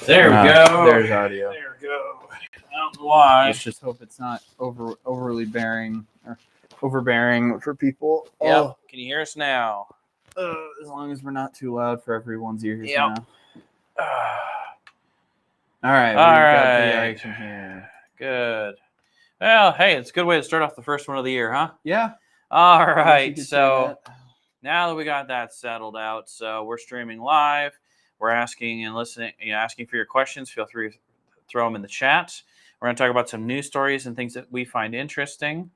There we go. There's audio. There we go. I don't know why. Let's just hope it's not overly bearing or overbearing for people. Yep. Oh, Can you hear us now? as long as we're not too loud for everyone's ears Yep. now. All right, we've got the action here. Good. Well, hey, it's a good way to start off the first one of the year, huh? Yeah. All I guess you right. could say So that. now that we got that settled out, so we're streaming live. We're asking and listening, asking for your questions. Feel free to throw them in the chat. We're going to talk about some news stories and things that we find interesting.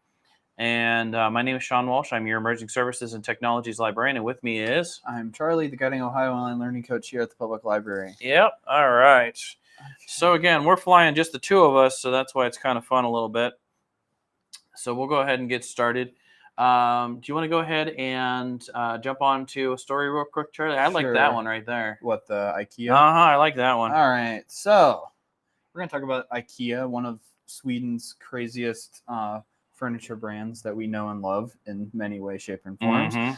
And my name is Shawn Walsh. I'm your Emerging Services and Technologies Librarian, and with me is... I'm Charley, the Guiding Ohio Online Learning Coach here at the Public Library. Yep. All right. Okay. So again, we're flying just the two of us, so that's why it's kind of fun a little bit. So we'll go ahead and get started. Do you want to go ahead and jump on to a story real quick, Charlie? I like that Sure. one right there. What, the IKEA? I like that one. All right, so we're going to talk about IKEA, one of Sweden's craziest furniture brands that we know and love in many ways, shape, and forms. Mm-hmm.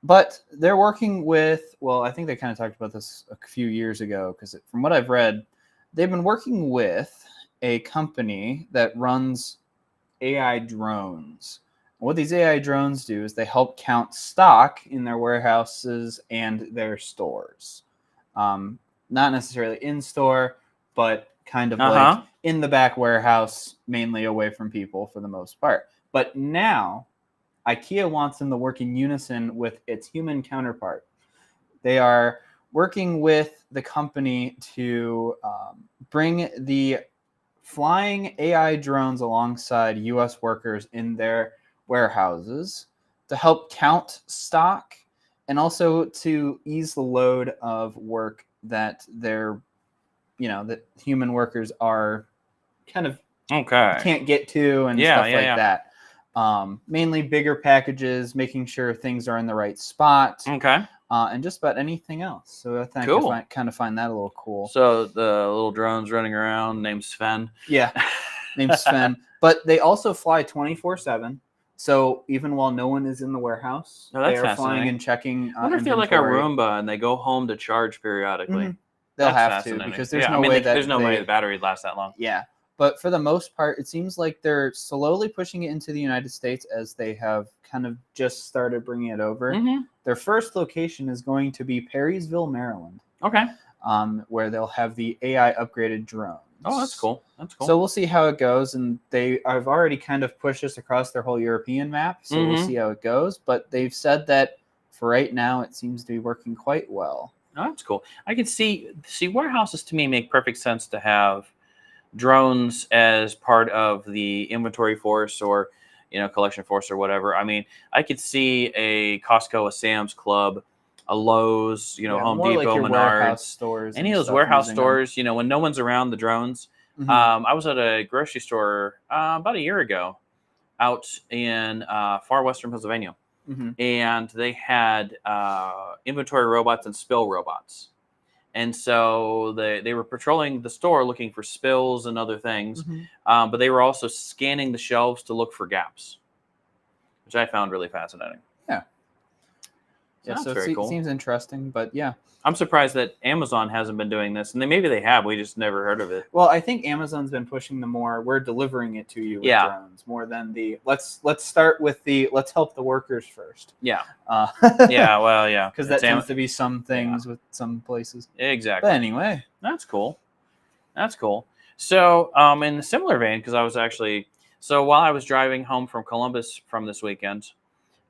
But they're working with, well, I think they kind of talked about this a few years ago, because from what I've read, they've been working with a company that runs AI drones. And what these AI drones do is they help count stock in their warehouses and their stores. Not necessarily in store, but kind of like in the back warehouse, mainly away from people for the most part. But now, IKEA wants them to work in unison with its human counterpart. They are working with the company to bring the flying AI drones alongside U.S. workers in their warehouses to help count stock and also to ease the load of work that that human workers are kind of can't get to and stuff like that. Mainly bigger packages, making sure things are in the right spot. Okay. And just about anything else. So I think I kind of find that a little cool. So the little drone's running around named Sven. Yeah, named Sven. But they also fly 24/7. So even while no one is in the warehouse, they are flying and checking. I wonder if they're like a Roomba and they go home to charge periodically. Mm-hmm. They'll have to, because there's no way that there's no way the battery lasts that long. Yeah. But for the most part, it seems like they're slowly pushing it into the United States as they have kind of just started bringing it over. Mm-hmm. Their first location is going to be Perrysville, Maryland. Okay. Where they'll have the AI upgraded drones. Oh, that's cool. That's cool. So we'll see how it goes. And they have already kind of pushed us across their whole European map. So we'll see how it goes. But they've said that for right now, it seems to be working quite well. Oh, that's cool. I can see warehouses to me make perfect sense to have drones as part of the inventory force or collection force or whatever. I mean, I could see a Costco, a Sam's Club, a Lowe's, Home Depot, like Menards, stores, any of those warehouse stores. When no one's around the drones. Mm-hmm. I was at a grocery store about a year ago, out in far western Pennsylvania, and they had inventory robots and spill robots. And so they were patrolling the store looking for spills and other things, but they were also scanning the shelves to look for gaps, which I found really fascinating. Yeah. So so very cool. It seems interesting, but yeah. I'm surprised that Amazon hasn't been doing this, and maybe they have. We just never heard of it. Well, I think Amazon's been pushing the more, we're delivering it to you with drones, more than the let's start with the let's help the workers first. Yeah. Yeah. Because that tends to be some things with some places. Exactly. But anyway, that's cool. That's cool. So, in a similar vein, because I was while I was driving home from Columbus from this weekend,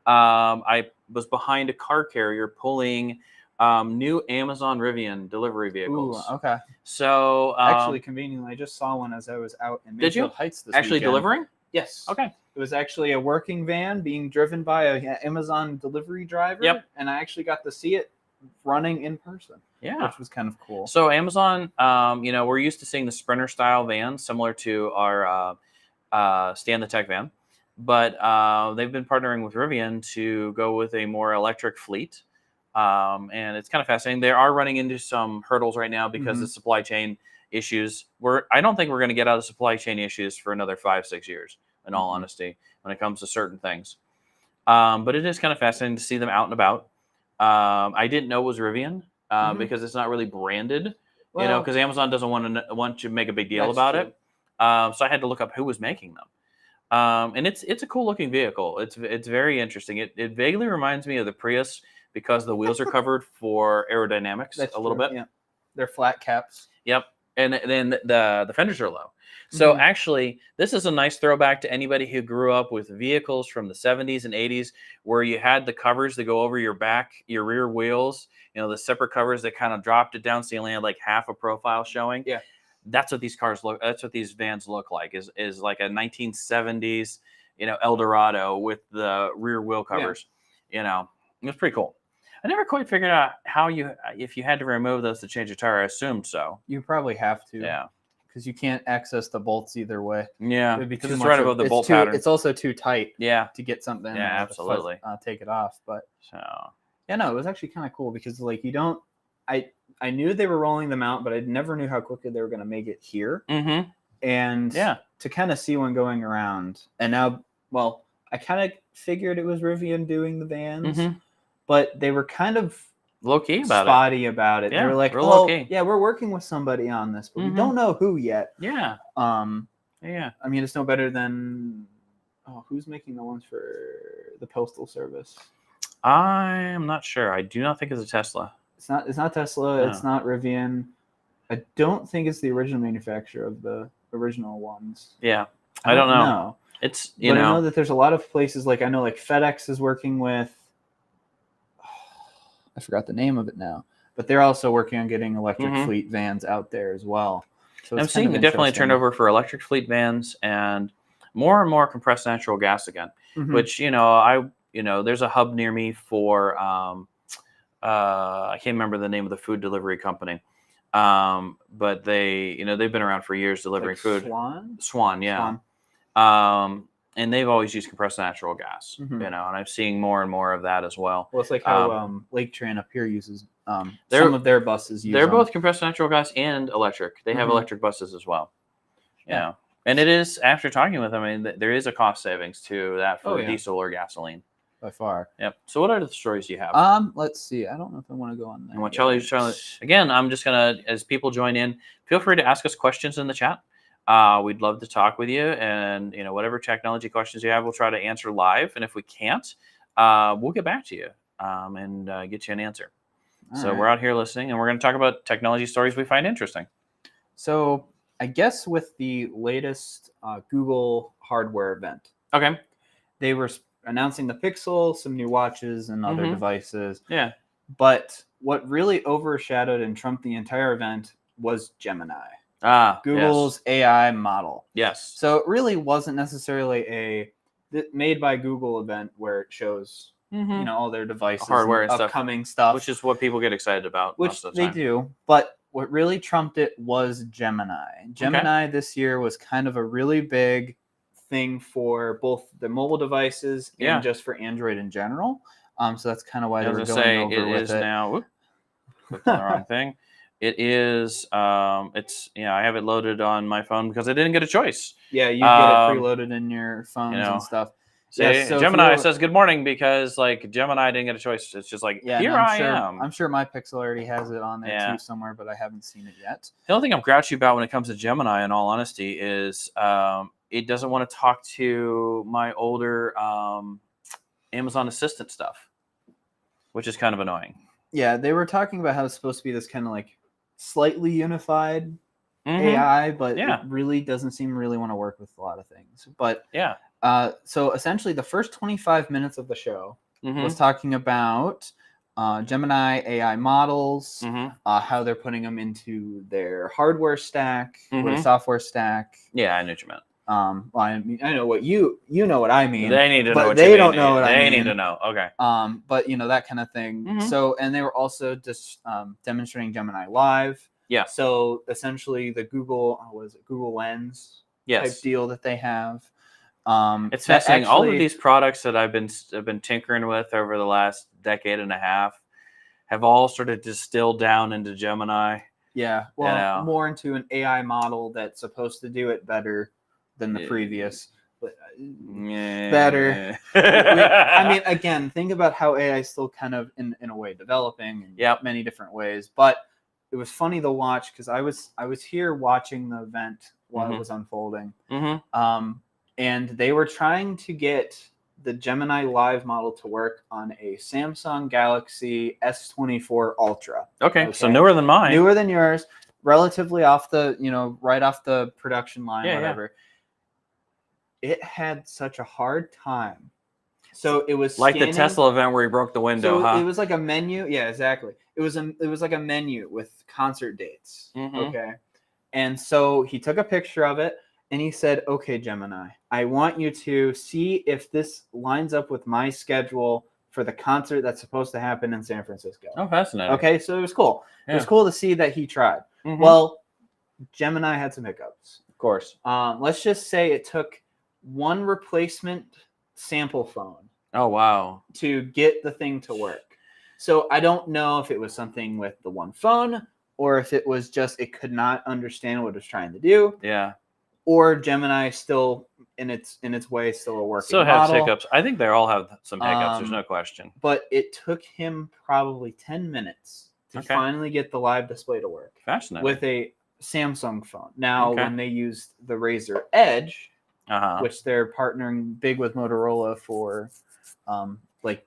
I was behind a car carrier pulling new Amazon Rivian delivery vehicles. Ooh, okay. So actually, conveniently, I just saw one as I was out in Mayfield Heights this weekend. Delivering? Yes. Okay. It was actually a working van being driven by an Amazon delivery driver. Yep. And I actually got to see it running in person. Yeah. Which was kind of cool. So Amazon, we're used to seeing the Sprinter style van, similar to our Stan the Tech van, but they've been partnering with Rivian to go with a more electric fleet. And it's kind of fascinating. They are running into some hurdles right now because of supply chain issues. I don't think we're going to get out of supply chain issues for another 5-6 years, in all honesty, when it comes to certain things. But it is kind of fascinating to see them out and about. I didn't know it was Rivian because it's not really branded Well, because Amazon doesn't want to make a big deal that's about true. it. So I had to look up who was making them. And it's a cool looking vehicle. It's very interesting. It vaguely reminds me of the Prius because the wheels are covered for aerodynamics That's a little true. bit. Yeah, they're flat caps. Yep. And then the fenders are low. So Mhm. actually, this is a nice throwback to anybody who grew up with vehicles from the 70s and 80s where you had the covers that go over your back, your rear wheels, the separate covers that kind of dropped it down so you only had like half a profile showing. Yeah. That's what these vans look like is like a 1970s, Eldorado with the rear wheel covers. It was pretty cool. I never quite figured out if you had to remove those to change a tire. I assumed so. You probably have to. Yeah. Because you can't access the bolts either way. Yeah. It'd be Because too it's much right above the bolt pattern. It's also too tight. Yeah. To get something. in Yeah, there to absolutely. take it off, but So. Yeah, no, it was actually kind of cool because like you don't. I knew they were rolling them out, but I never knew how quickly they were going to make it here. Mm-hmm. And Yeah. to kind of see one going around, and now, well, I kind of figured it was Rivian doing the vans, but they were kind of low key about spotty about it. Yeah, they were like, real "Oh, low-key. yeah, we're working with somebody on this, but we don't know who yet." Yeah. Yeah. I mean, it's no better than who's making the ones for the Postal Service? I'm not sure. I do not think it's a Tesla. It's not Tesla. No. It's not Rivian. I don't think it's the original manufacturer of the original ones. Yeah. I don't know. No. It's I know that there's a lot of places like FedEx is working with. I forgot the name of it now, but they're also working on getting electric fleet vans out there as well. So I'm seeing definitely turnover for electric fleet vans and more compressed natural gas again, which there's a hub near me for I can't remember the name of the food delivery company, but they've been around for years delivering food. Swan, yeah. And they've always used compressed natural gas, and I'm seeing more and more of that as well. Well, it's like how Lake Tran up here uses some of their buses. They're both compressed natural gas and electric. They have electric buses as well. Yeah. And it is, after talking with them, I mean, there is a cost savings to that for diesel or gasoline. By far. Yep. So what other stories do you have? Let's see. I don't know if I want to go on there. And what Charley, again, I'm just going to, as people join in, feel free to ask us questions in the chat. We'd love to talk with you, and whatever technology questions you have, we'll try to answer live. And if we can't, we'll get back to you and get you an answer. So we're out here listening, and we're going to talk about technology stories we find interesting. So I guess with the latest Google hardware event, they were announcing the Pixel, some new watches, and other devices. Yeah. But what really overshadowed and trumped the entire event was Gemini. Google's AI model. Yes. So it really wasn't necessarily a made by Google event where it shows all their devices, hardware and upcoming stuff, which is what people get excited about. Which most of the they time. do. But what really trumped it was Gemini. Gemini this year was kind of a really big thing for both the mobile devices and just for Android in general. So that's kind of why they were going over with it. Now, clicked on the wrong thing. It is. I have it loaded on my phone because I didn't get a choice. Yeah, you get it preloaded in your phones and stuff. So Gemini says good morning because Gemini didn't get a choice. It's just like here I am. I'm sure my Pixel already has it on there too somewhere, but I haven't seen it yet. The only thing I'm grouchy about when it comes to Gemini, in all honesty, is it doesn't want to talk to my older Amazon Assistant stuff, which is kind of annoying. Yeah, they were talking about how it's supposed to be this kind of slightly unified AI, but it really doesn't seem really want to work with a lot of things. But so essentially the first 25 minutes of the show was talking about Gemini AI models, how they're putting them into their hardware stack or the software stack. Yeah, I knew what you meant. Well, I mean, I know what you know what I mean. They need to know what they you don't mean. know what I mean. They need to know. Okay. But that kind of thing. So, and they were also just demonstrating Gemini Live. Yeah. So essentially, the Google Google Lens type deal that they have. It's fascinating. All of these products that I've been tinkering with over the last decade and a half have all sort of distilled down into Gemini. Yeah. Well, more into an AI model that's supposed to do it better than the previous. Better. I mean, again, think about how AI is still kind of in a way developing in many different ways, but it was funny to watch because I was here watching the event while it was unfolding. And they were trying to get the Gemini Live model to work on a Samsung Galaxy S24 Ultra. Okay. So newer than mine. Newer than yours, relatively off the, right off the production line, whatever. Yeah. It had such a hard time. So it was like the Tesla event where he broke the window, so it was like a menu. Yeah, exactly. It was like a menu with concert dates. Okay. And so he took a picture of it and he said, "Okay, Gemini, I want you to see if this lines up with my schedule for the concert that's supposed to happen in San Francisco." Oh, fascinating. Okay, so it was cool. Yeah. It was cool to see that he tried. Well, Gemini had some hiccups. Of course. Let's just say it took one replacement sample phone. Oh, wow. To get the thing to work. So I don't know if it was something with the one phone or if it was just it could not understand what it was trying to do. Yeah. Or Gemini still in its way still a working still model. Has hiccups. I think they all have some hiccups. There's no question. But it took him probably 10 minutes to finally get the live display to work. Fascinating. With a Samsung phone. Now, when they used the Razer Edge, which they're partnering big with Motorola for, like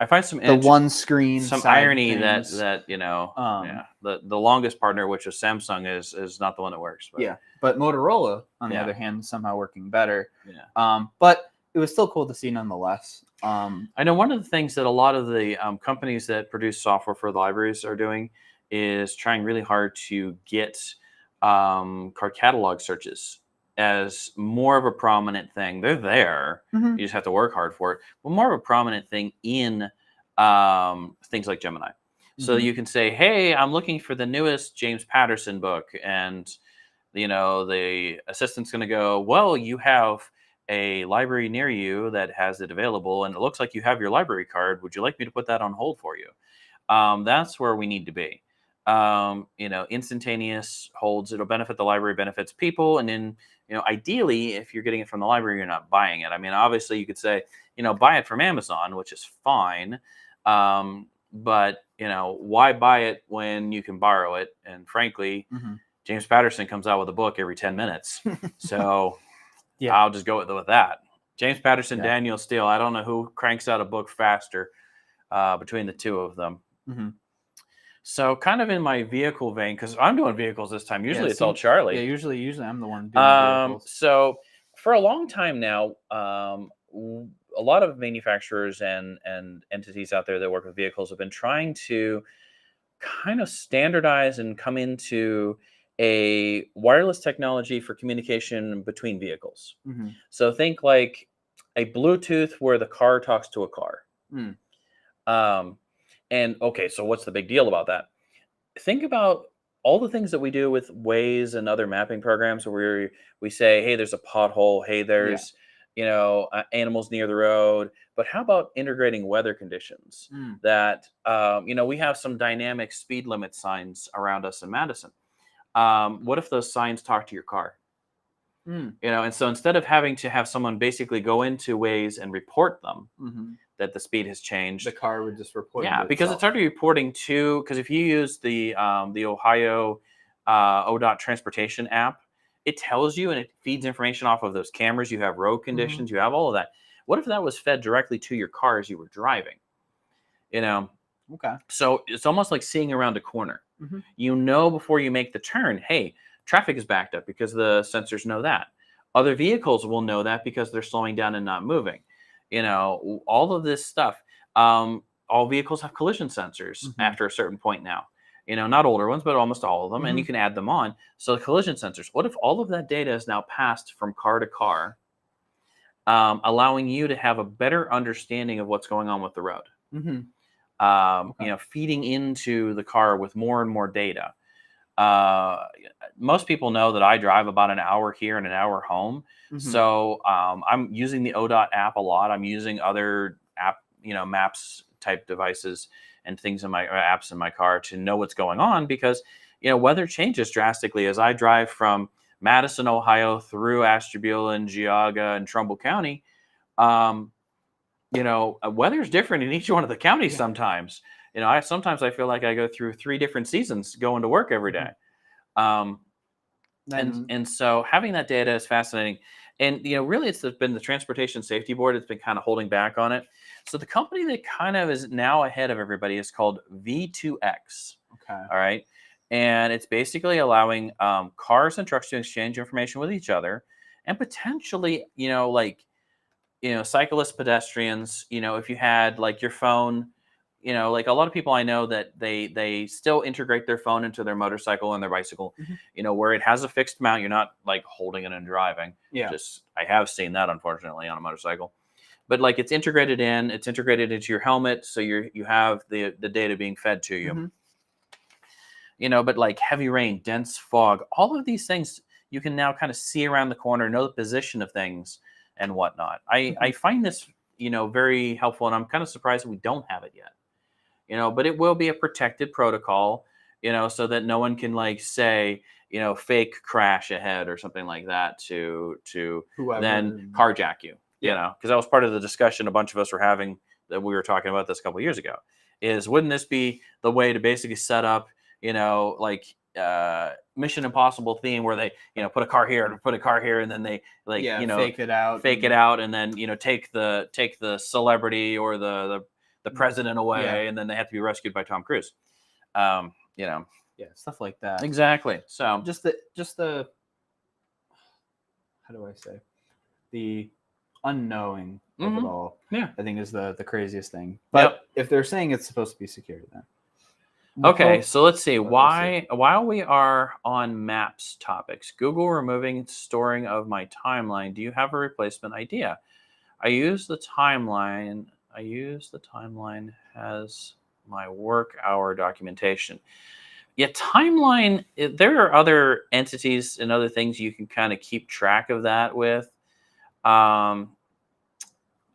I find some one screen, some irony things. that the longest partner, which is Samsung, is not the one that works. But. Yeah, but Motorola, on the other hand, somehow working better. Yeah. But it was still cool to see nonetheless. I know one of the things that a lot of the companies that produce software for the libraries are doing is trying really hard to get card catalog searches as more of a prominent thing. They're there. You just have to work hard for it. But more of a prominent thing in things like Gemini. So you can say, hey, I'm looking for the newest James Patterson book. And, the assistant's going to go, well, you have a library near you that has it available. And it looks like you have your library card. Would you like me to put that on hold for you? That's where we need to be. Instantaneous holds. It'll benefit the library, benefits people. And then, ideally, if you're getting it from the library, you're not buying it. I mean, obviously, you could say, buy it from Amazon, which is fine. But, why buy it when you can borrow it? And frankly, James Patterson comes out with a book every 10 minutes. So I'll just go with that. James Patterson, Daniel Steele. I don't know who cranks out a book faster between the two of them. So kind of in my vehicle vein, because I'm doing vehicles this time. Usually it's all Charley. Yeah, usually I'm the one doing vehicles. So for a long time now, a lot of manufacturers and entities out there that work with vehicles have been trying to kind of standardize and come into a wireless technology for communication between vehicles. So think like a Bluetooth where the car talks to a car. And okay, so what's the big deal about that? Think about all the things that we do with Waze and other mapping programs where we say, hey, there's a pothole. Hey, there's, animals near the road. But how about integrating weather conditions that, we have some dynamic speed limit signs around us in Madison. What if those signs talk to your car? And so instead of having to have someone basically go into Waze and report them, that the speed has changed. The car would just report. Yeah, because it's already reporting to. Because if you use the Ohio ODOT transportation app, it tells you and it feeds information off of those cameras. You have road conditions. You have all of that. What if that was fed directly to your car as you were driving? Okay. So it's almost like seeing around a corner. Before you make the turn, hey, traffic is backed up because the sensors know that. Other vehicles will know that because they're slowing down and not moving. All of this stuff. All vehicles have collision sensors after a certain point now. Not older ones, but almost all of them. And you can add them on. So the collision sensors, what if all of that data is now passed from car to car, allowing you to have a better understanding of what's going on with the road? Feeding into the car with more and more data. Most people know that I drive about an hour here and an hour home. So I'm using the ODOT app a lot. I'm using other app, maps type devices and things in my apps in my car to know what's going on because, weather changes drastically as I drive from Madison, Ohio through Ashtabula and Geauga and Trumbull County. Weather's different in each one of the counties sometimes. Sometimes I feel like I go through 3 different seasons going to work every day. And so having that data is fascinating. And really, been the Transportation Safety Board that's been kind of holding back on it. So the company that kind of is now ahead of everybody is called V2X. Okay. All right. And it's basically allowing cars and trucks to exchange information with each other, and potentially, cyclists, pedestrians. If you had like your phone, like a lot of people I know that they still integrate their phone into their motorcycle and their bicycle, where it has a fixed mount. You're not like holding it and driving. Yeah. I have seen that, unfortunately, on a motorcycle. But like it's integrated into your helmet, so you have the data being fed to you. But like heavy rain, dense fog, all of these things you can now kind of see around the corner, know the position of things and whatnot. I find this very helpful, and I'm kind of surprised that we don't have it yet. But it will be a protected protocol, so that no one can like say, fake crash ahead or something like that to Whoever. Then carjack you, because that was part of the discussion a bunch of us were having, that we were talking about this a couple of years ago, is wouldn't this be the way to basically set up, Mission Impossible theme where they, put a car here and put a car here, and then they fake it out, and then, take the celebrity or the president away, and then they have to be rescued by Tom Cruise. Stuff like that. Exactly. So just the how do I say, the unknowing of it all. Yeah, I think is the craziest thing. But if they're saying it's supposed to be secure, then okay. So let's see. While we are on maps topics, Google removing storing of my timeline. Do you have a replacement idea? I use the timeline as my work hour documentation. Yeah, timeline, there are other entities and other things you can kind of keep track of that with. I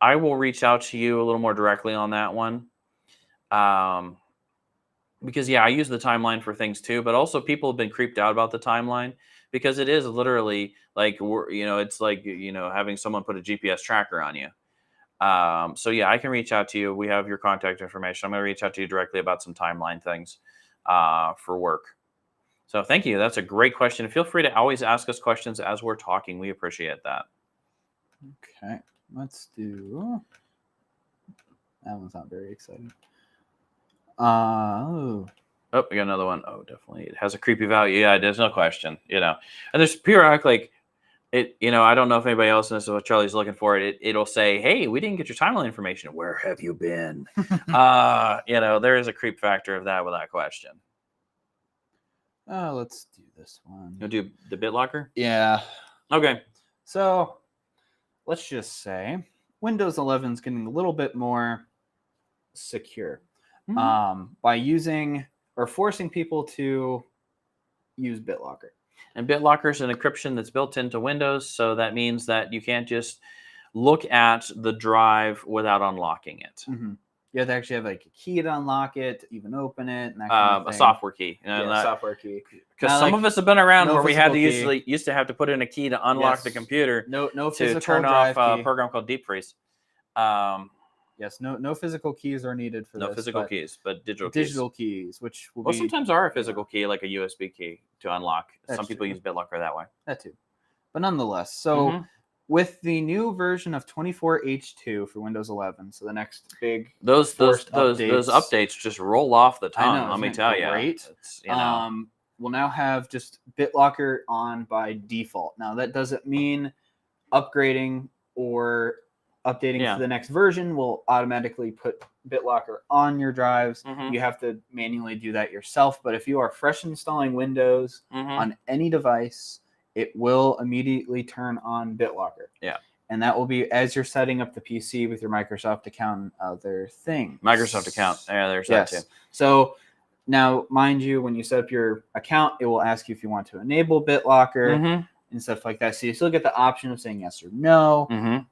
will reach out to you a little more directly on that one. Because I use the timeline for things too, but also people have been creeped out about the timeline because it is literally like, it's like, having someone put a GPS tracker on you. So I can reach out to you. We have your contact information. I'm going to reach out to you directly about some timeline things for work. So thank you. That's a great question. Feel free to always ask us questions as we're talking. We appreciate that. Okay, let's do. That one's not very exciting. Oh, we got another one. Oh, definitely. It has a creepy value. Yeah, there's no question. And there's periodic like. It, I don't know if anybody else knows what Charlie's looking for. It'll say, "Hey, we didn't get your timeline information. Where have you been?" There is a creep factor of that without question. Let's do this one. You'll do the BitLocker? Yeah. Okay. So let's just say Windows 11 is getting a little bit more secure by using or forcing people to use BitLocker. And BitLocker is an encryption that's built into Windows, so that means that you can't just look at the drive without unlocking it. You have to actually have like a key to unlock it, to even open it, and that kind of thing. A software key. Software key. Because some of us have been around where we had to used to have to put in a key to unlock the computer. No to turn off a program called Deep Freeze. Yes, no physical keys are needed for this. No physical keys, but digital keys, which will be... sometimes are a physical key, like a USB key to unlock. Some people use BitLocker that way. That too. But nonetheless, so with the new version of 24H2 for Windows 11, so the next big those updates just roll off the tongue. Let me tell you. Great. We'll now have just BitLocker on by default. Now that doesn't mean upgrading or updating to the next version will automatically put BitLocker on your drives. You have to manually do that yourself. But if you are fresh installing Windows on any device, it will immediately turn on BitLocker. Yeah. And that will be as you're setting up the PC with your Microsoft account and other things. Microsoft account. Yeah, there's that too. So now, mind you, when you set up your account, it will ask you if you want to enable BitLocker and stuff like that. So you still get the option of saying yes or no.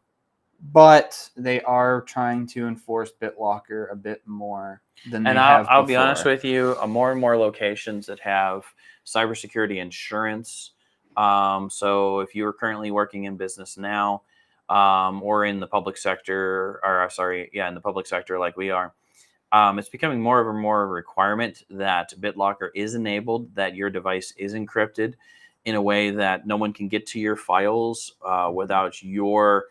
But they are trying to enforce BitLocker a bit more than they have before. I'll be honest with you, more and more locations that have cybersecurity insurance. So if you are currently working in business now, or in the public sector, in the public sector like we are, It's becoming more and more of a requirement that BitLocker is enabled, that your device is encrypted in a way that no one can get to your files without your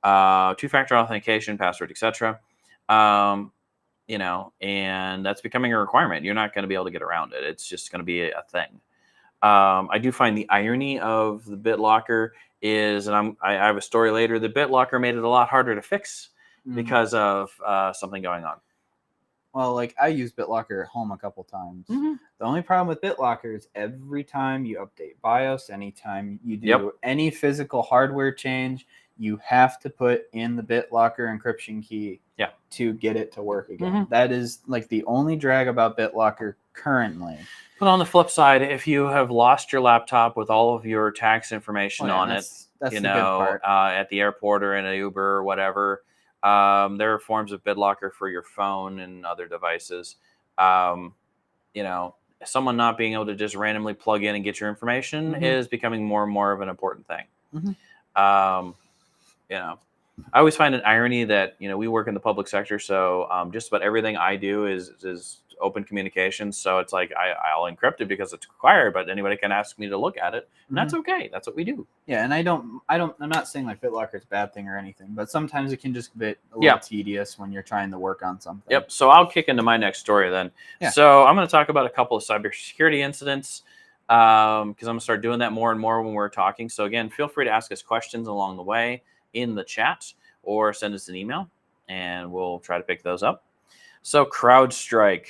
two-factor authentication, password, etc. And that's becoming a requirement. You're not going to be able to get around it. It's just going to be a thing. I do find the irony of the BitLocker is, and I have a story later, the BitLocker made it a lot harder to fix because of something going on. Well, like I use BitLocker at home a couple times. The only problem with BitLocker is every time you update BIOS, anytime you do any physical hardware change, you have to put in the BitLocker encryption key to get it to work again. That is like the only drag about BitLocker currently. But on the flip side, if you have lost your laptop with all of your tax information on it, that's the good part. At the airport or in an Uber or whatever, there are forms of BitLocker for your phone and other devices. Someone not being able to just randomly plug in and get your information is becoming more and more of an important thing. I always find an irony that, we work in the public sector. So just about everything I do is open communication. So it's like I'll encrypt it because it's required, but anybody can ask me to look at it. And that's okay. That's what we do. Yeah. And I'm not saying like BitLocker is a bad thing or anything, but sometimes it can just get a little tedious when you're trying to work on something. Yep. So I'll kick into my next story then. Yeah. So I'm going to talk about a couple of cybersecurity incidents because I'm going to start doing that more and more when we're talking. So again, feel free to ask us questions along the way in the chat or send us an email and we'll try to pick those up. So CrowdStrike,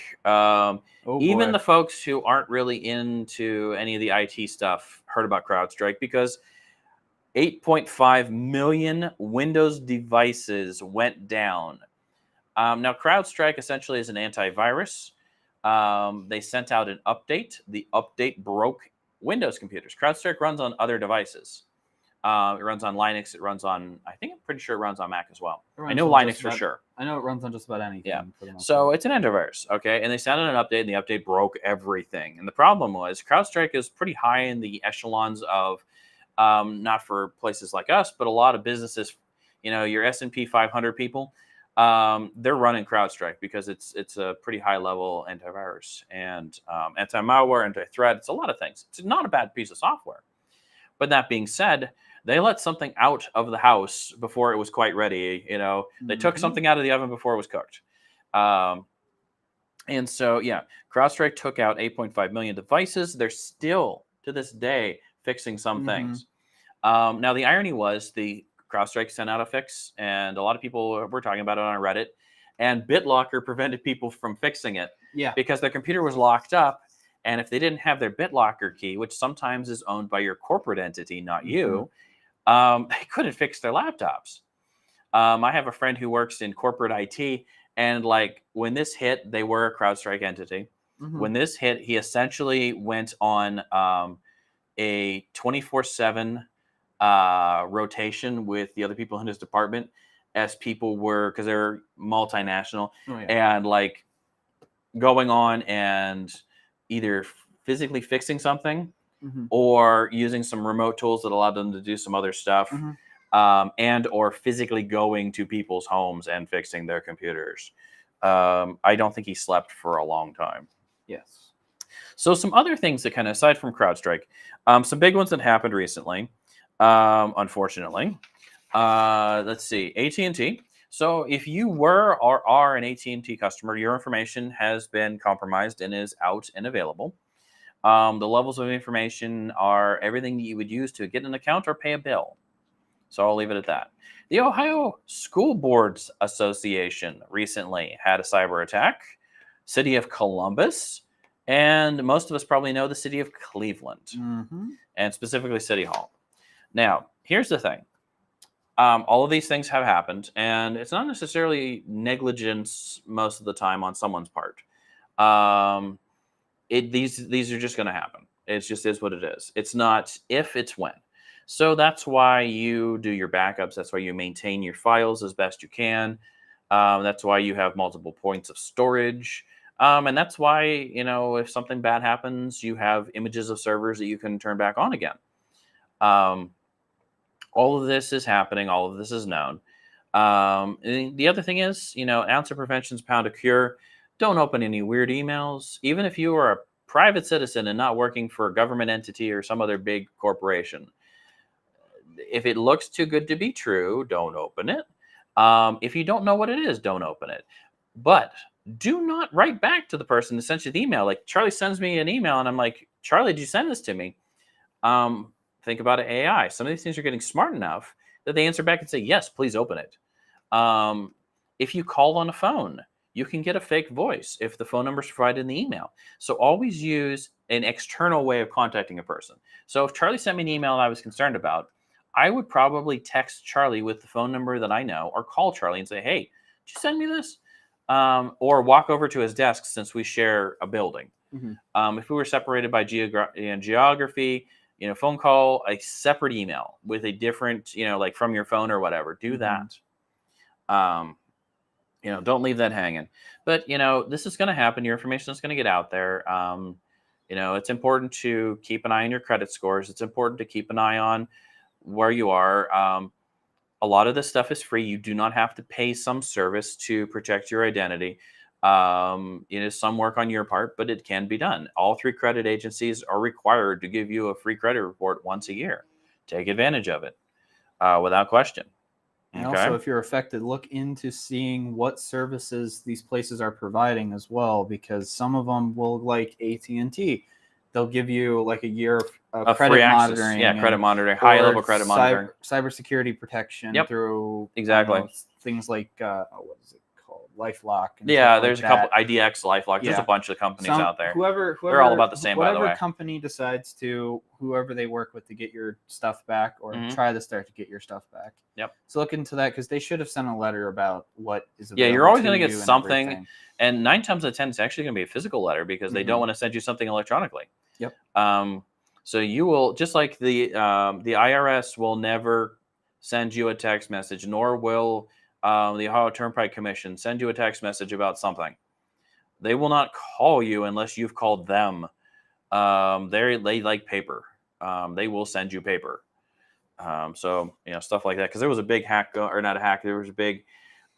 even the folks who aren't really into any of the IT stuff heard about CrowdStrike because 8.5 million Windows devices went down. Now, CrowdStrike essentially is an antivirus. They sent out an update. The update broke Windows computers. CrowdStrike runs on other devices. It runs on Linux. It runs on, I'm pretty sure it runs on Mac as well. I know Linux for sure. I know it runs on just about anything. Yeah. So it's an antivirus. Okay. And they sent out an update and the update broke everything. And the problem was CrowdStrike is pretty high in the echelons of, not for places like us, but a lot of businesses, your S&P 500 people, they're running CrowdStrike because it's a pretty high level antivirus and anti-malware, anti-threat. It's a lot of things. It's not a bad piece of software. But that being said, they let something out of the house before it was quite ready. They took something out of the oven before it was cooked. And so, CrowdStrike took out 8.5 million devices. They're still, to this day, fixing some things. Now, the irony was the CrowdStrike sent out a fix, and a lot of people were talking about it on Reddit, and BitLocker prevented people from fixing it because their computer was locked up. And if they didn't have their BitLocker key, which sometimes is owned by your corporate entity, not you, they couldn't fix their laptops. I have a friend who works in corporate IT, and when this hit, they were a CrowdStrike entity. When this hit, he essentially went on a 24/7 rotation with the other people in his department as people were, because they're multinational, and going on and either physically fixing something or using some remote tools that allowed them to do some other stuff and or physically going to people's homes and fixing their computers. I don't think he slept for a long time. Yes. So some other things that kind of, aside from CrowdStrike, some big ones that happened recently, unfortunately. Let's see, AT&T. So if you were or are an AT&T customer, your information has been compromised and is out and available. The levels of information are everything that you would use to get an account or pay a bill. So I'll leave it at that. The Ohio School Boards Association recently had a cyber attack. City of Columbus, and most of us probably know the city of Cleveland, and specifically City Hall. Now, here's the thing. All of these things have happened, and it's not necessarily negligence most of the time on someone's part. These are just going to happen. It just is what it is. It's not if, it's when. So that's why you do your backups. That's why you maintain your files as best you can. That's why you have multiple points of storage. And that's why, if something bad happens, you have images of servers that you can turn back on again. All of this is happening. All of this is known. And the other thing is, an ounce of prevention is a pound of cure. Don't open any weird emails, even if you are a private citizen and not working for a government entity or some other big corporation. If it looks too good to be true, don't open it. If you don't know what it is, don't open it. But do not write back to the person that sent you the email. Like Charlie sends me an email and I'm like, Charlie, did you send this to me? Think about it, AI. Some of these things are getting smart enough that they answer back and say, yes, please open it. If you call on a phone, you can get a fake voice if the phone number is provided in the email. So always use an external way of contacting a person. So if Charlie sent me an email and I was concerned about, I would probably text Charlie with the phone number that I know, or call Charlie and say, hey, did you send me this? Or walk over to his desk since we share a building. If we were separated by geography, phone call, a separate email with a different, like from your phone or whatever, do that. Don't leave that hanging. But, this is going to happen. Your information is going to get out there. It's important to keep an eye on your credit scores. It's important to keep an eye on where you are. A lot of this stuff is free. You do not have to pay some service to protect your identity. Some work on your part, but it can be done. All 3 credit agencies are required to give you a free credit report once a year. Take advantage of it without question. And also, if you're affected, look into seeing what services these places are providing as well, because some of them will, like AT&T, they'll give you like a year of credit monitoring. Yeah, credit monitoring, high level credit monitoring, cybersecurity protection through things like what is it called, LifeLock. And there's a couple IDX, LifeLock. There's a bunch of companies out there. Whoever they're all about the same. By the way, whatever company decides to, whoever they work with to get your stuff back, or try to start to get your stuff back. Yep. So look into that, because they should have sent a letter about what is available. Yeah, you're always going to get something, and 9 times out of 10, it's actually going to be a physical letter because they don't want to send you something electronically. Yep. So you will, just like the IRS will never send you a text message, nor will the Ohio Turnpike Commission send you a text message about something. They will not call you unless you've called them. They like paper. They will send you paper. So stuff like that, because there was a big hack, or not a hack. There was a big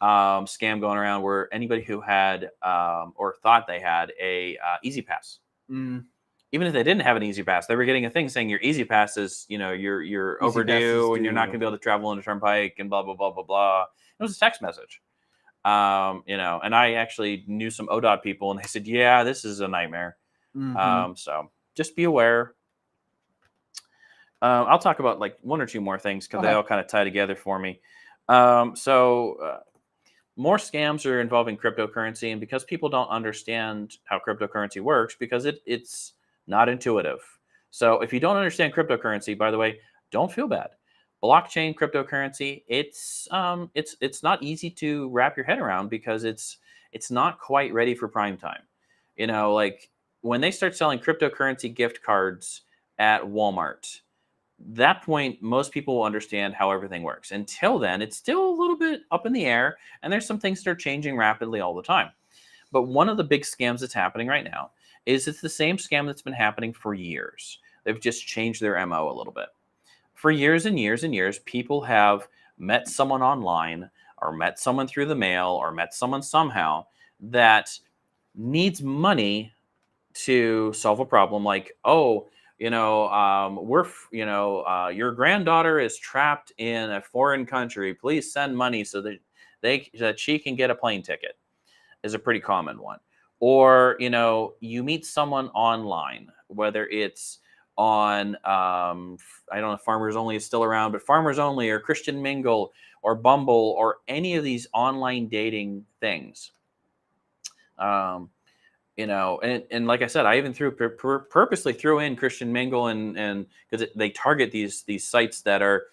scam going around where anybody who had or thought they had a Easy Pass. Even if they didn't have an Easy Pass, they were getting a thing saying your Easy Pass is, you're overdue and you're not going to be able to travel on the Turnpike and blah, blah, blah, blah, blah. It was a text message. And I actually knew some ODOT people and they said, yeah, this is a nightmare. So just be aware. I'll talk about like 1 or 2 more things because they all kind of tie together for me. More scams are involving cryptocurrency, and because people don't understand how cryptocurrency works, because it's not intuitive. So if you don't understand cryptocurrency, by the way, don't feel bad. Blockchain cryptocurrency, it's not easy to wrap your head around because it's not quite ready for prime time. Like when they start selling cryptocurrency gift cards at Walmart, that point, most people will understand how everything works. Until then, it's still a little bit up in the air, and there's some things that are changing rapidly all the time. But one of the big scams that's happening right now is it's the same scam that's been happening for years. They've just changed their MO a little bit. For years and years and years, people have met someone online or met someone through the mail or met someone somehow that needs money to solve a problem, like, your granddaughter is trapped in a foreign country. Please send money so that she can get a plane ticket, is a pretty common one. Or, you meet someone online, whether it's on, I don't know if Farmers Only is still around, but Farmers Only or Christian Mingle or Bumble or any of these online dating things. And like I said, I even purposely threw in Christian Mingle and because they target these sites that are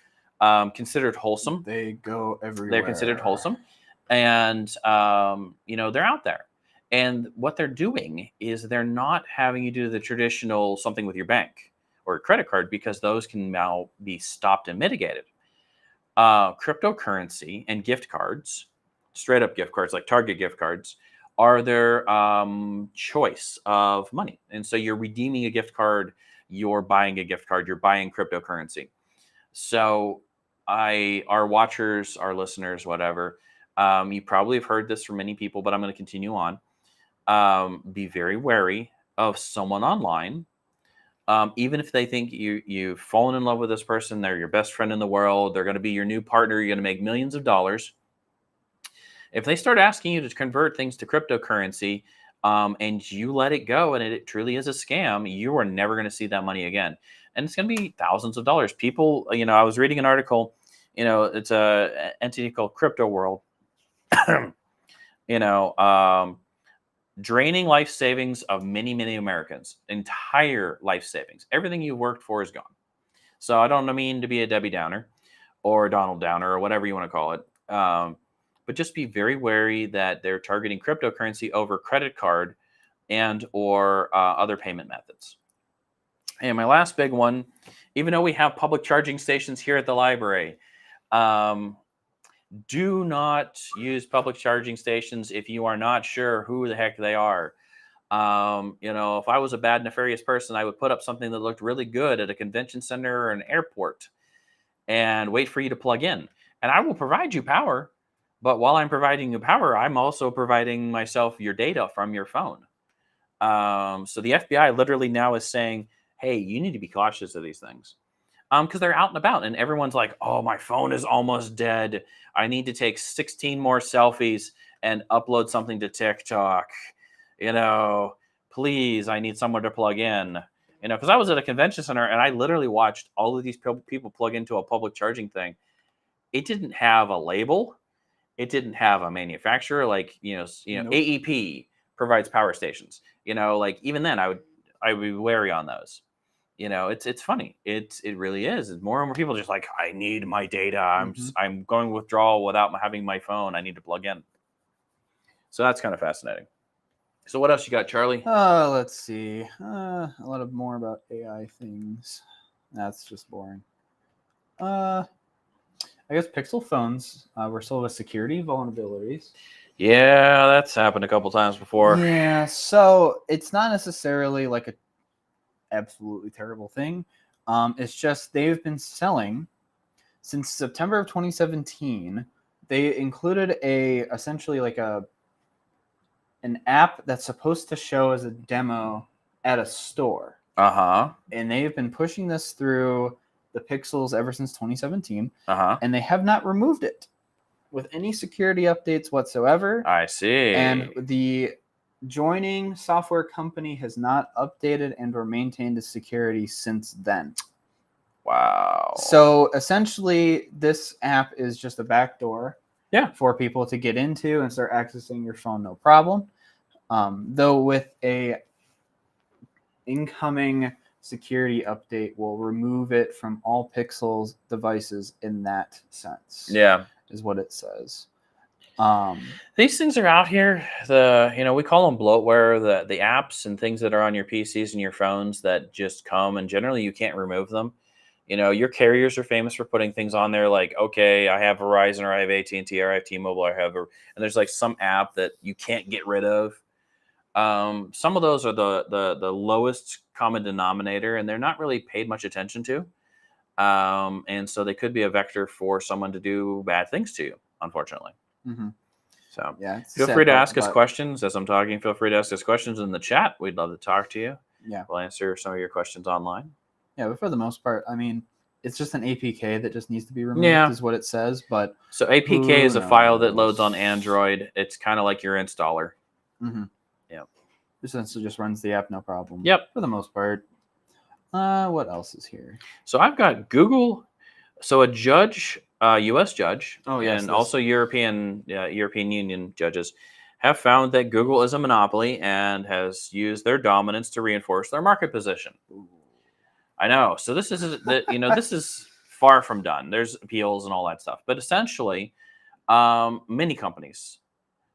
considered wholesome. They go everywhere. They're considered wholesome, and they're out there. And what they're doing is they're not having you do the traditional something with your bank or a credit card, because those can now be stopped and mitigated. Cryptocurrency and gift cards, straight up gift cards like Target gift cards, are their choice of money. And so you're redeeming a gift card, you're buying a gift card, you're buying cryptocurrency. So our watchers, our listeners, whatever, you probably have heard this from many people, but I'm going to continue on. Be very wary of someone online. Even if they think you've fallen in love with this person, they're your best friend in the world, they're going to be your new partner, you're going to make millions of dollars. If they start asking you to convert things to cryptocurrency, and you let it go and it truly is a scam, you are never going to see that money again. And it's going to be thousands of dollars. People, I was reading an article, it's a entity called Crypto World, you know, draining life savings of many, many Americans, entire life savings. Everything you worked for is gone. So I don't mean to be a Debbie Downer or Donald Downer or whatever you want to call it. But just be very wary that they're targeting cryptocurrency over credit card and or other payment methods. And my last big one, even though we have public charging stations here at the library, do not use public charging stations if you are not sure who the heck they are. If I was a bad, nefarious person, I would put up something that looked really good at a convention center or an airport and wait for you to plug in. And I will provide you power. But while I'm providing you power, I'm also providing myself your data from your phone. So the FBI literally now is saying, hey, you need to be cautious of these things. Because they're out and about and everyone's like, oh, my phone is almost dead. I need to take 16 more selfies and upload something to TikTok. Please, I need somewhere to plug in. Because I was at a convention center and I literally watched all of these people plug into a public charging thing. It didn't have a label. It didn't have a manufacturer. Like, nope. AEP provides power stations. Even then I would be wary on those. It's funny. It really is. More and more people just like, I need my data. I'm going withdrawal without having my phone. I need to plug in. So that's kind of fascinating. So what else you got, Charlie? Let's see. A lot of more about AI things. That's just boring. I guess Pixel phones were sold with security vulnerabilities. Yeah, that's happened a couple times before. Yeah, so it's not necessarily like a absolutely terrible thing. It's just they've been selling since September of 2017. They included essentially like an app that's supposed to show as a demo at a store. And they've been pushing this through the Pixels ever since 2017. And they have not removed it with any security updates whatsoever. I see. And the joining software company has not updated and or maintained the security since then. Wow. So essentially this app is just a backdoor for people to get into and start accessing your phone, no problem. Though with a incoming security update will remove it from all Pixel's devices in that sense. Yeah. Is what it says. These things are out here. We call them bloatware, the apps and things that are on your PCs and your phones that just come, and generally you can't remove them. Your carriers are famous for putting things on there like, okay, I have Verizon or I have AT&T or I have T-Mobile or and there's like some app that you can't get rid of. Some of those are the lowest common denominator, and they're not really paid much attention to. And so they could be a vector for someone to do bad things to you, unfortunately. So feel free to ask us questions as I'm talking. Feel free to ask us questions in the chat. We'd love to talk to you. Yeah. We'll answer some of your questions online. Yeah, but for the most part, I mean, it's just an APK that just needs to be removed is what it says. But so APK is a file that loads on Android. It's kind of like your installer. Yeah. Essentially just runs the app, no problem. Yep. For the most part. What else is here? So I've got Google. So a judge, U.S. judge, and also European Union judges have found that Google is a monopoly and has used their dominance to reinforce their market position. Ooh. I know. So this is this is far from done. There's appeals and all that stuff, but essentially, many companies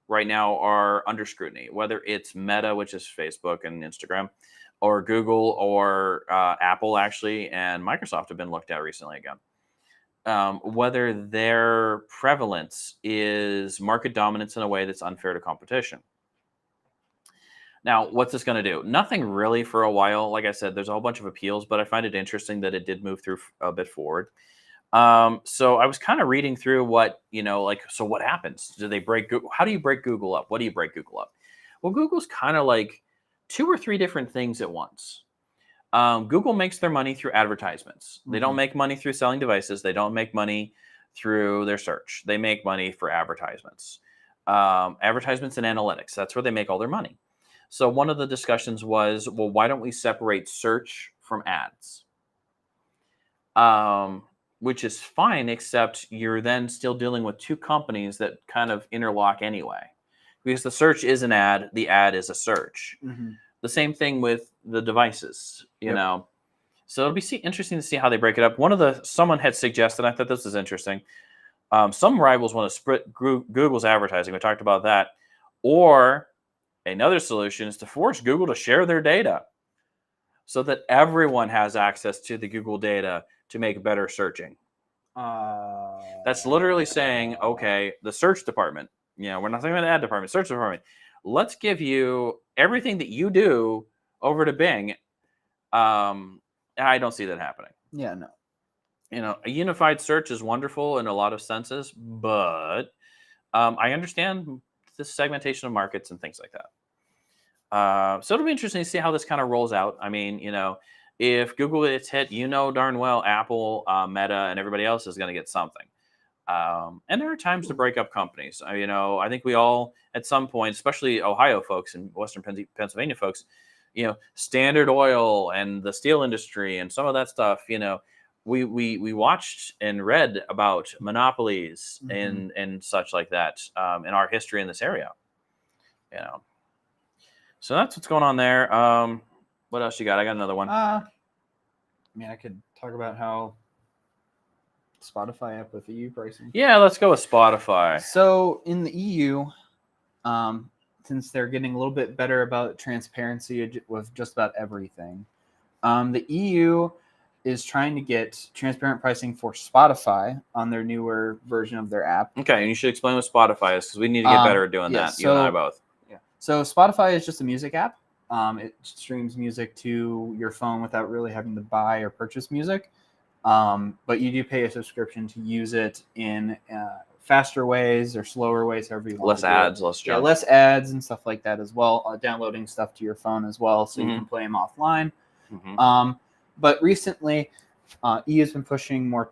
right now are under scrutiny. Whether it's Meta, which is Facebook and Instagram, or Google, or Apple, actually, and Microsoft have been looked at recently again. Whether their prevalence is market dominance in a way that's unfair to competition. Now, what's this going to do? Nothing really for a while. Like I said, there's a whole bunch of appeals, but I find it interesting that it did move through a bit forward. So I was kind of reading through what, so what happens? Do they break Google? How do you break Google up? What do you break Google up? Well, Google's kind of like 2 or 3 different things at once. Google makes their money through advertisements. They don't make money through selling devices. They don't make money through their search. They make money for advertisements. Advertisements and analytics. That's where they make all their money. So one of the discussions was, well, why don't we separate search from ads? Which is fine, except you're then still dealing with 2 companies that kind of interlock anyway. Because the search is an ad, the ad is a search. The same thing with the devices, you know. So it'll be interesting to see how they break it up. Someone had suggested, I thought this is interesting. Some rivals want to split Google's advertising. We talked about that. Or another solution is to force Google to share their data so that everyone has access to the Google data to make better searching. That's literally saying, okay, the search department, we're not talking about the ad department, search department. Let's give you everything that you do over to Bing. I don't see that happening. Yeah, no. A unified search is wonderful in a lot of senses, but I understand the segmentation of markets and things like that. So it'll be interesting to see how this kind of rolls out. I mean, if Google gets hit, darn well Apple, Meta, and everybody else is going to get something. And there are times to break up companies. I think we all, at some point, especially Ohio folks and Western Pennsylvania folks, Standard Oil and the steel industry and some of that stuff, we watched and read about monopolies and such like that in our history in this area. So that's what's going on there. What else you got? I got another one. I could talk about how Spotify up with EU pricing. Yeah, let's go with Spotify. So in the EU, since they're getting a little bit better about transparency with just about everything, the EU is trying to get transparent pricing for Spotify on their newer version of their app. Okay, and you should explain what Spotify is because we need to get better at doing that. You and I both. Yeah. So Spotify is just a music app. It streams music to your phone without really having to buy or purchase music. But you do pay a subscription to use it in faster ways or slower ways, however you want. Less ads, less junk. Yeah, less ads and stuff like that as well. Downloading stuff to your phone as well, so you can play them offline. But recently, EU has been pushing more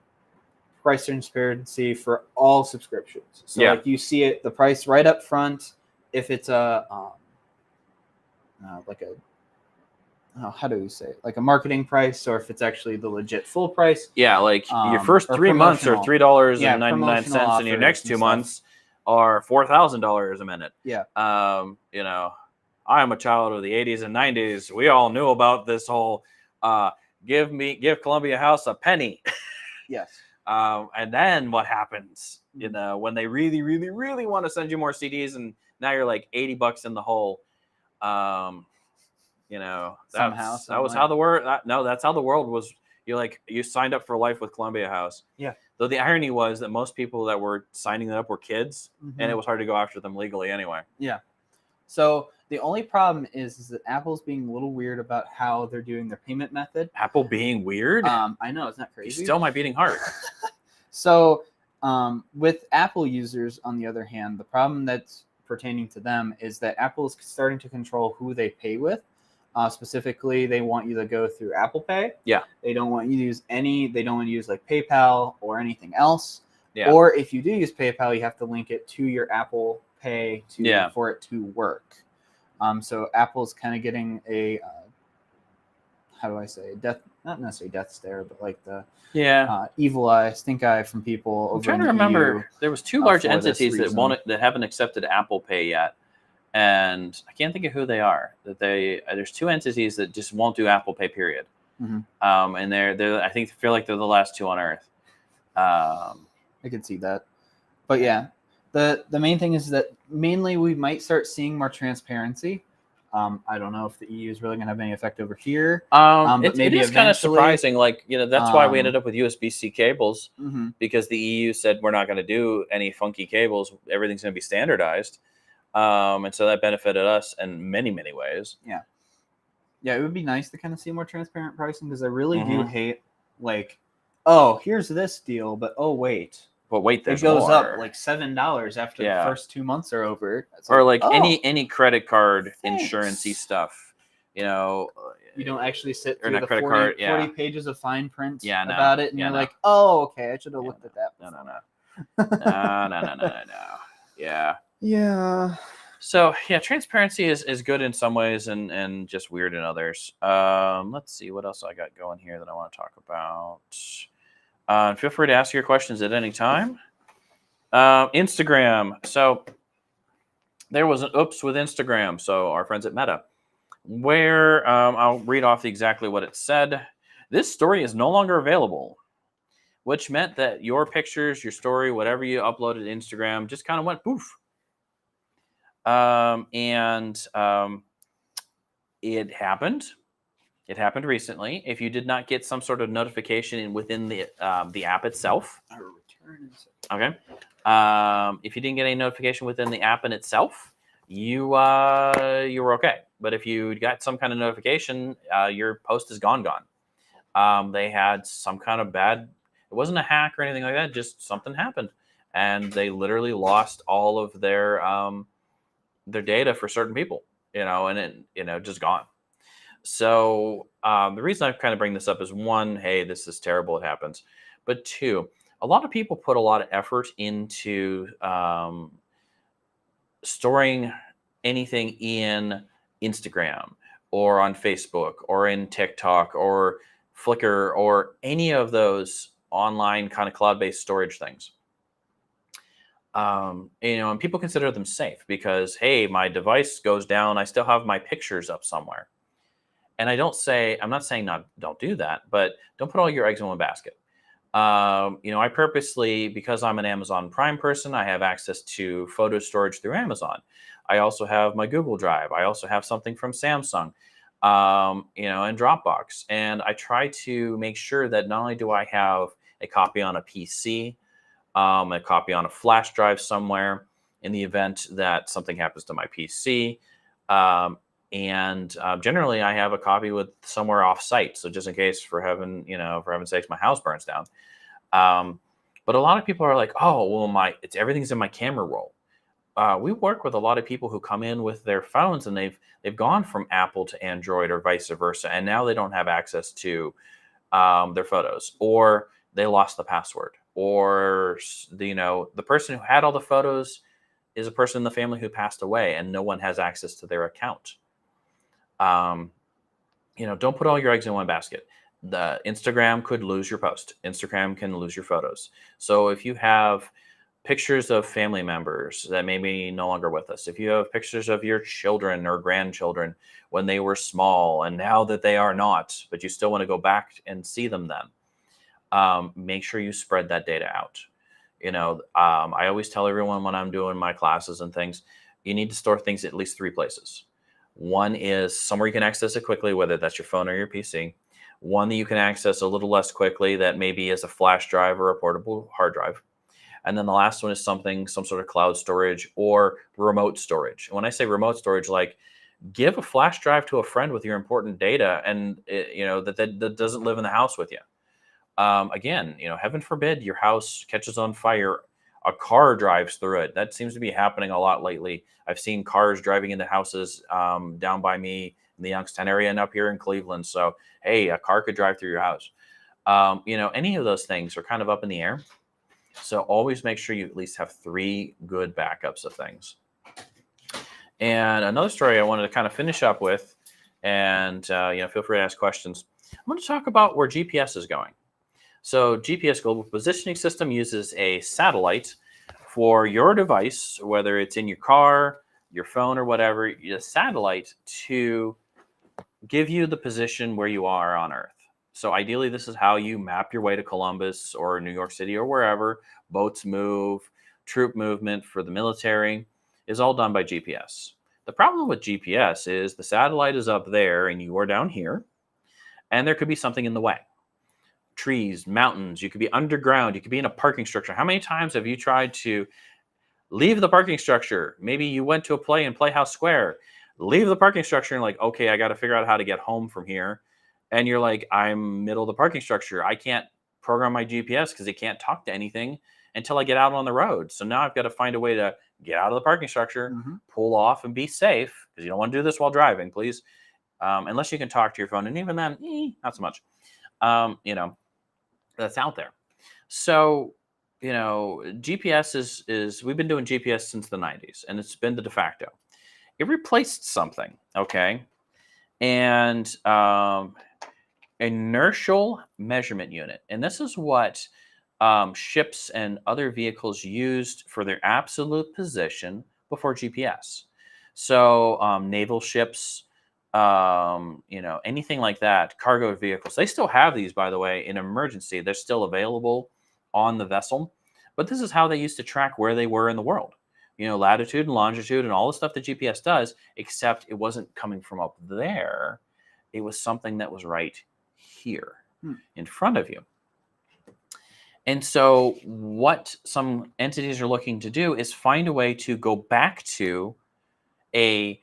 price transparency for all subscriptions. So like you see it, the price right up front. If it's how do we say it? Like a marketing price, or if it's actually the legit full price. Yeah, like your first 3 months are $3.99, and your next 2 months are $4,000 a minute. Yeah. I am a child of the 80s and 90s. We all knew about this whole give Columbia House a penny. Yes. And then what happens? When they really, really, really want to send you more CDs, and now you're like $80 in the hole. That's how the world was. You signed up for life with Columbia House. Yeah. Though the irony was that most people that were signing that up were kids, and it was hard to go after them legally anyway. Yeah. So the only problem is that Apple's being a little weird about how they're doing their payment method. Apple being weird? I know, it's not crazy. You still my beating heart. So with Apple users, on the other hand, the problem that's pertaining to them is that Apple is starting to control who they pay with. Specifically, they want you to go through Apple Pay. Yeah. They don't want you to use they don't want to use like PayPal or anything else. Yeah. Or if you do use PayPal, you have to link it to your Apple Pay for it to work. So Apple's kind of getting a how do I say, not necessarily death stare, but like the evil eye, stink eye from people. I'm trying to remember. There was 2 large entities that haven't accepted Apple Pay yet. And I can't think of who they are. There's 2 entities that just won't do Apple Pay, period. And I feel like they're the last 2 on earth. I could see that, but yeah, the main thing is that mainly we might start seeing more transparency. I don't know if the EU is really going to have any effect over here. It is kind of surprising. That's why we ended up with USB-C cables, because the EU said we're not going to do any funky cables. Everything's going to be standardized. And so that benefited us in many, many ways. Yeah. Yeah, it would be nice to kind of see more transparent pricing, because I really do hate oh, here's this deal, but oh wait, But wait, it there's goes more. up like $7 after the Yeah. first 2 months are over. It's Or like, like oh, any credit card thanks. insurance-y stuff. You know, you don't actually sit or through not the credit 40, card, yeah. 40 pages of fine print Yeah, no. about it, and Yeah, you're no. like, oh, okay, I should have Yeah, looked at that. No. No. Yeah. Yeah. So yeah, transparency is good in some ways and just weird in others. Let's see what else I got going here that I want to talk about. Feel free to ask your questions at any time. Instagram. So there was an oops with Instagram. So our friends at Meta, where I'll read off exactly what it said. This story is no longer available, which meant that your pictures, your story, whatever you uploaded to Instagram, just kind of went poof. It happened. It happened recently. If you did not get some sort of notification within the app itself, okay. If you didn't get any notification within the app in itself, you were okay. But if you got some kind of notification, your post is gone. They had some kind of bad. It wasn't a hack or anything like that. Just something happened, and they literally lost all of their data for certain people. And it just gone. So the reason I kind of bring this up is one, hey, this is terrible. It happens. But two, a lot of people put a lot of effort into storing anything in Instagram or on Facebook or in TikTok or Flickr or any of those online kind of cloud-based storage things. And people consider them safe because, hey, my device goes down, I still have my pictures up somewhere. And I'm not saying don't do that, but don't put all your eggs in one basket. I purposely, because I'm an Amazon Prime person, I have access to photo storage through Amazon. I also have my Google Drive. I also have something from Samsung, and Dropbox. And I try to make sure that not only do I have a copy on a PC, a copy on a flash drive somewhere in the event that something happens to my PC. And generally I have a copy with somewhere off site. So just in case, for heaven's sakes, my house burns down. But a lot of people are like, oh, well, everything's in my camera roll. We work with a lot of people who come in with their phones and they've gone from Apple to Android or vice versa. And now they don't have access to their photos, or they lost the password, or the person who had all the photos is a person in the family who passed away and no one has access to their account. Don't put all your eggs in one basket. The Instagram could lose your post. Instagram can lose your photos. So if you have pictures of family members that may be no longer with us, if you have pictures of your children or grandchildren when they were small and now that they are not, but you still want to go back and see them then, make sure you spread that data out. I always tell everyone when I'm doing my classes and things, you need to store things at least 3 places. One is somewhere you can access it quickly, whether that's your phone or your PC. One that you can access a little less quickly, that maybe is a flash drive or a portable hard drive. And then the last one is some sort of cloud storage or remote storage. And when I say remote storage, like give a flash drive to a friend with your important data, and that doesn't live in the house with you. Again, heaven forbid your house catches on fire, a car drives through it. That seems to be happening a lot lately. I've seen cars driving into houses down by me in the Youngstown area and up here in Cleveland. So, hey, a car could drive through your house. Any of those things are kind of up in the air. So always make sure you at least have 3 good backups of things. And another story I wanted to kind of finish up with, and feel free to ask questions. I want to talk about where GPS is going. So GPS, Global Positioning System, uses a satellite for your device, whether it's in your car, your phone, or whatever, a satellite to give you the position where you are on Earth. So ideally, this is how you map your way to Columbus or New York City or wherever. Boats move, troop movement for the military is all done by GPS. The problem with GPS is the satellite is up there and you are down here, and there could be something in the way. Trees, mountains, you could be underground, you could be in a parking structure. How many times have you tried to leave the parking structure? Maybe you went to a play in Playhouse Square, leave the parking structure and like, okay, I got to figure out how to get home from here. And you're like, I'm middle of the parking structure. I can't program my GPS because it can't talk to anything until I get out on the road. So now I've got to find a way to get out of the parking structure, pull off, and be safe, because you don't want to do this while driving, please. Unless you can talk to your phone, and even then, not so much. That's out there. So, GPS is we've been doing GPS since the 90s, and it's been the de facto. It replaced something, okay? And inertial measurement unit. And this is what ships and other vehicles used for their absolute position before GPS. So naval ships, anything like that, cargo vehicles, they still have these, by the way, in emergency. They're still available on the vessel. But this is how they used to track where they were in the world. Latitude and longitude and all the stuff that GPS does, except it wasn't coming from up there. It was something that was right here in front of you. And so what some entities are looking to do is find a way to go back to I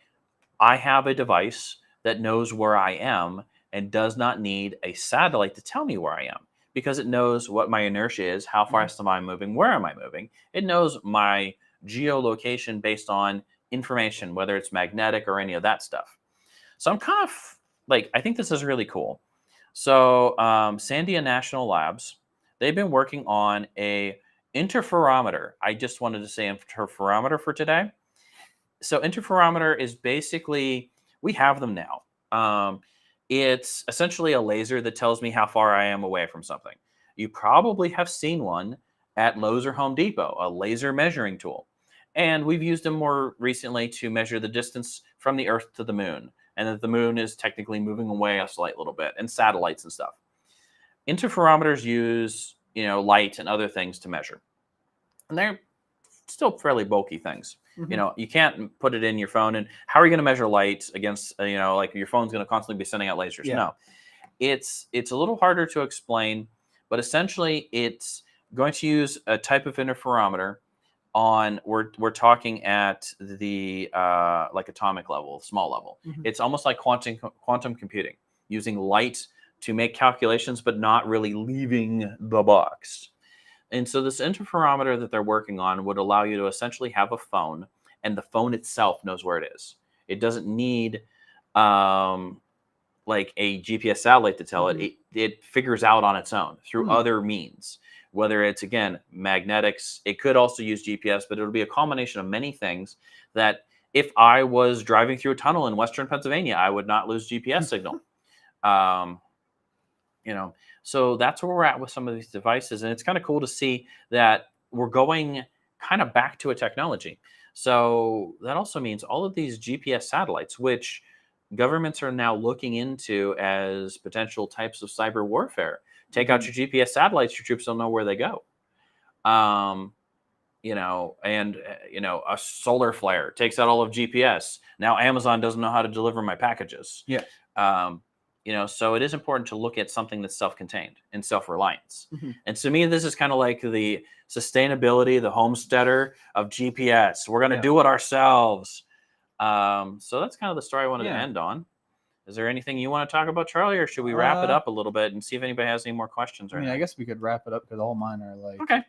have a device that knows where I am and does not need a satellite to tell me where I am, because it knows what my inertia is, how fast am I moving, where am I moving. It knows my geolocation based on information, whether it's magnetic or any of that stuff. So I'm kind of I think this is really cool. So Sandia National Labs, they've been working on a interferometer. I just wanted to say interferometer for today. So interferometer is basically, we have them now. It's essentially a laser that tells me how far I am away from something. You probably have seen one at Lowe's or Home Depot, a laser measuring tool. And we've used them more recently to measure the distance from the Earth to the moon, and that the moon is technically moving away a slight little bit, and satellites and stuff. Interferometers use, light and other things to measure. And they're still fairly bulky things. You can't put it in your phone. And how are you going to measure light against, your phone's going to constantly be sending out lasers? Yeah. No, it's a little harder to explain, but essentially it's going to use a type of interferometer on, we're talking at the atomic level, small level. It's almost like quantum computing, using light to make calculations, but not really leaving the box. And so this interferometer that they're working on would allow you to essentially have a phone, and the phone itself knows where it is. It doesn't need a GPS satellite to tell it. It figures out on its own through other means. Whether it's, again, magnetics, it could also use GPS, but it'll be a combination of many things that if I was driving through a tunnel in Western Pennsylvania, I would not lose GPS signal. So that's where we're at with some of these devices. And it's kind of cool to see that we're going kind of back to a technology. So that also means all of these GPS satellites, which governments are now looking into as potential types of cyber warfare. Take out your GPS satellites, your troops don't know where they go. A solar flare takes out all of GPS. Now Amazon doesn't know how to deliver my packages. Yeah. So it is important to look at something that's self-contained and self-reliance. And to me, this is kind of like the sustainability, the homesteader of GPS. We're going to do it ourselves. So that's kind of the story I wanted to end on. Is there anything you want to talk about, Charlie, or should we wrap it up a little bit and see if anybody has any more questions? I guess we could wrap it up because all mine are okay,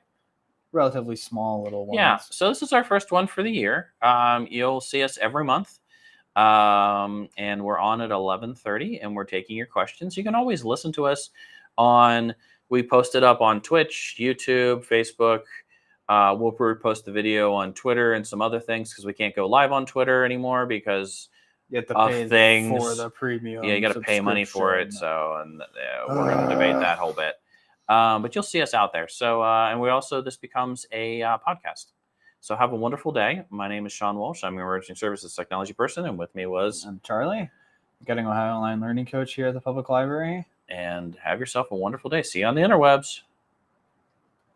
relatively small little ones. Yeah, so this is our first one for the year. You'll see us every month. And we're on at 11:30, and we're taking your questions. You can always listen to us we post it up on Twitch, YouTube, Facebook. We'll repost the video on Twitter and some other things because we can't go live on Twitter anymore because you have to pay things for the premium. Yeah, you got to pay money for it. So, we're going to debate that whole bit. But you'll see us out there. So, and this becomes a podcast. So have a wonderful day. My name is Shawn Walsh. I'm an emergency services technology person, and with me I'm Charley, Getting Ohio Online Learning Coach here at the Public Library. And have yourself a wonderful day. See you on the interwebs.